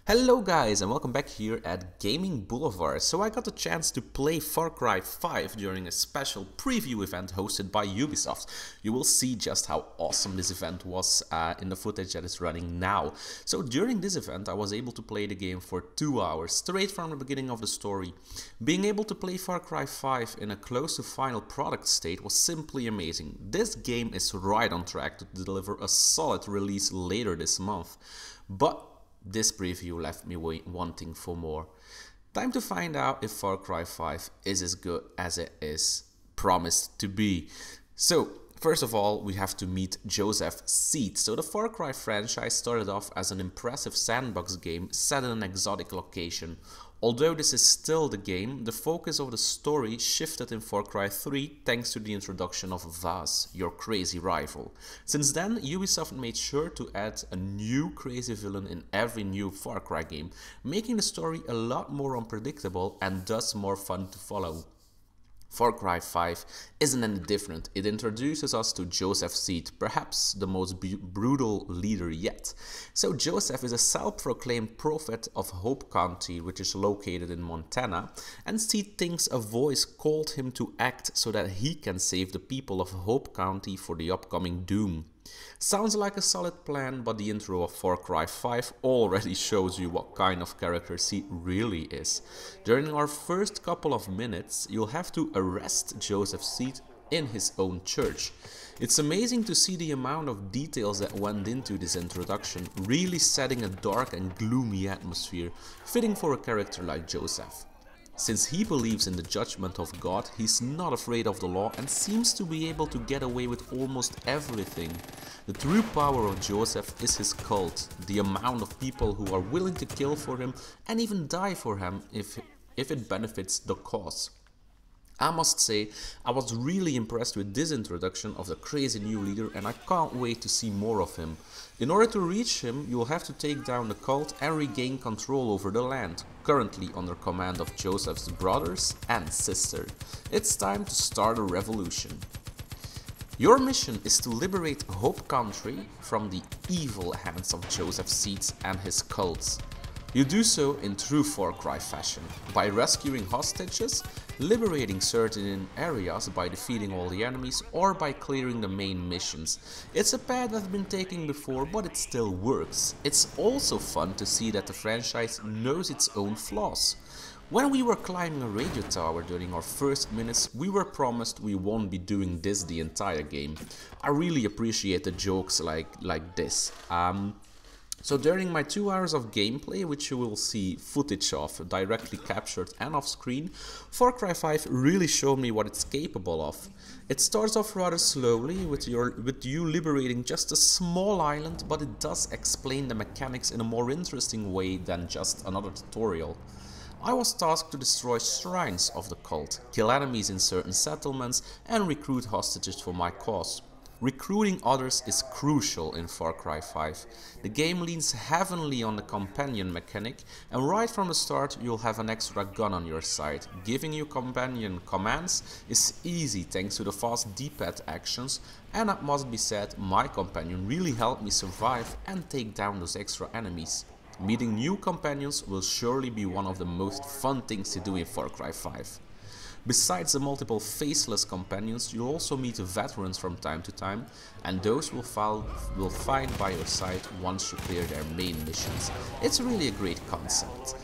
Hello guys and welcome back here at Gaming Boulevard. So I got the chance to play Far Cry 5 during a special preview event hosted by Ubisoft. You will see just how awesome this event was in the footage that is running now. So during this event I was able to play the game for 2 hours, straight from the beginning of the story. Being able to play Far Cry 5 in a close to final product state was simply amazing. This game is right on track to deliver a solid release later this month. But this preview left me wanting for more. Time to find out if Far Cry 5 is as good as it is promised to be. So, first of all, we have to meet Joseph Seed. So the Far Cry franchise started off as an impressive sandbox game set in an exotic location. Although this is still the game, the focus of the story shifted in Far Cry 3 thanks to the introduction of Vaas, your crazy rival. Since then, Ubisoft made sure to add a new crazy villain in every new Far Cry game, making the story a lot more unpredictable and thus more fun to follow. Far Cry 5 isn't any different. It introduces us to Joseph Seed, perhaps the most brutal leader yet. So Joseph is a self-proclaimed prophet of Hope County, which is located in Montana, and Seed thinks a voice called him to act so that he can save the people of Hope County for the upcoming doom. Sounds like a solid plan, but the intro of Far Cry 5 already shows you what kind of character Seed really is. During our first couple of minutes, you'll have to arrest Joseph Seed in his own church. It's amazing to see the amount of details that went into this introduction, really setting a dark and gloomy atmosphere, fitting for a character like Joseph. Since he believes in the judgment of God, he's not afraid of the law and seems to be able to get away with almost everything. The true power of Joseph is his cult, the amount of people who are willing to kill for him and even die for him if it benefits the cause. I must say, I was really impressed with this introduction of the crazy new leader and I can't wait to see more of him. In order to reach him, you'll have to take down the cult and regain control over the land, currently under command of Joseph's brothers and sister. It's time to start a revolution. Your mission is to liberate Hope Country from the evil hands of Joseph Seed and his cults. You do so in true Far Cry fashion, by rescuing hostages, liberating certain areas by defeating all the enemies, or by clearing the main missions. It's a path that's been taken before, but it still works. It's also fun to see that the franchise knows its own flaws. When we were climbing a radio tower during our first minutes, we were promised we won't be doing this the entire game. I really appreciate the jokes like this. So during my 2 hours of gameplay, which you will see footage of directly captured and off screen, Far Cry 5 really showed me what it's capable of. It starts off rather slowly with you liberating just a small island, but it does explain the mechanics in a more interesting way than just another tutorial. I was tasked to destroy shrines of the cult, kill enemies in certain settlements and recruit hostages for my cause. Recruiting others is crucial in Far Cry 5. The game leans heavily on the companion mechanic, and right from the start you'll have an extra gun on your side. Giving you companion commands is easy thanks to the fast D-pad actions, and it must be said, my companion really helped me survive and take down those extra enemies. Meeting new companions will surely be one of the most fun things to do in Far Cry 5. Besides the multiple faceless companions, you'll also meet veterans from time to time, and those will fight by your side once you clear their main missions. It's really a great concept.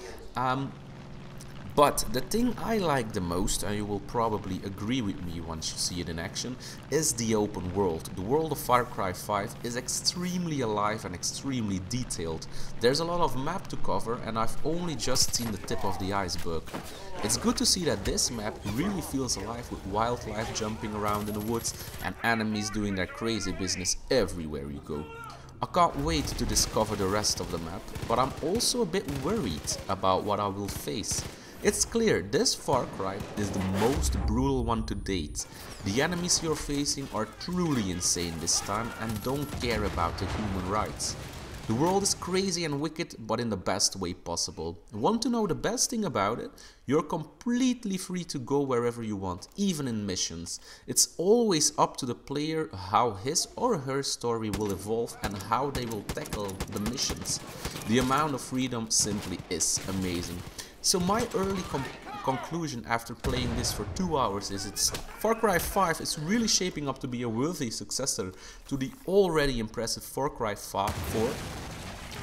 But the thing I like the most, and you will probably agree with me once you see it in action, is the open world. The world of Far Cry 5 is extremely alive and extremely detailed. There's a lot of map to cover and I've only just seen the tip of the iceberg. It's good to see that this map really feels alive with wildlife jumping around in the woods and enemies doing their crazy business everywhere you go. I can't wait to discover the rest of the map, but I'm also a bit worried about what I will face. It's clear this Far Cry is the most brutal one to date. The enemies you're facing are truly insane this time and don't care about the human rights. The world is crazy and wicked, but in the best way possible. Want to know the best thing about it? You're completely free to go wherever you want, even in missions. It's always up to the player how his or her story will evolve and how they will tackle the missions. The amount of freedom simply is amazing. So my early conclusion after playing this for 2 hours is Far Cry 5 is really shaping up to be a worthy successor to the already impressive Far Cry 4.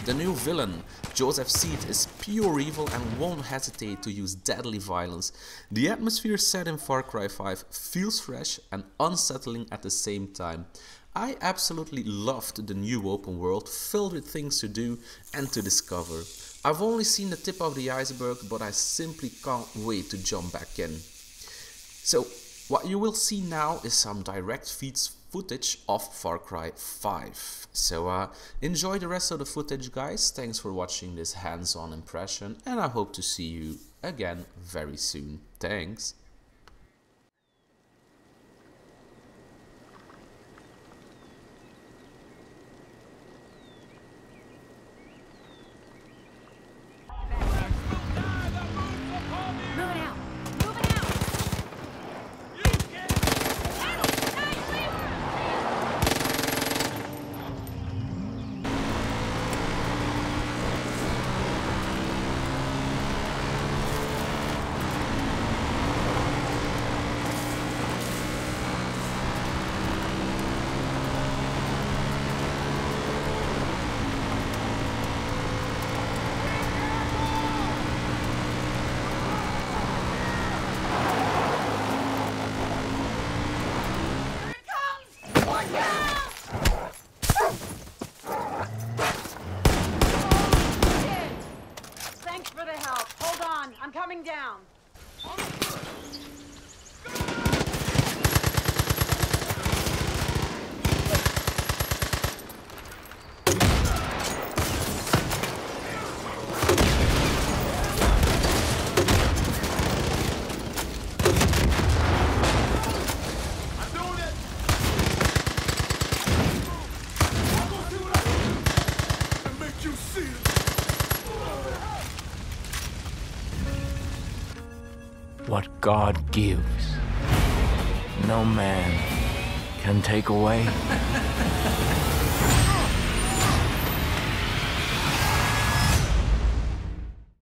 The new villain, Joseph Seed, is pure evil and won't hesitate to use deadly violence. The atmosphere set in Far Cry 5 feels fresh and unsettling at the same time. I absolutely loved the new open world filled with things to do and to discover. I've only seen the tip of the iceberg, but I simply can't wait to jump back in. So, what you will see now is some direct feeds footage of Far Cry 5. So enjoy the rest of the footage, guys. Thanks for watching this hands-on impression, and I hope to see you again very soon. Thanks. I'm coming down. What God gives, no man can take away.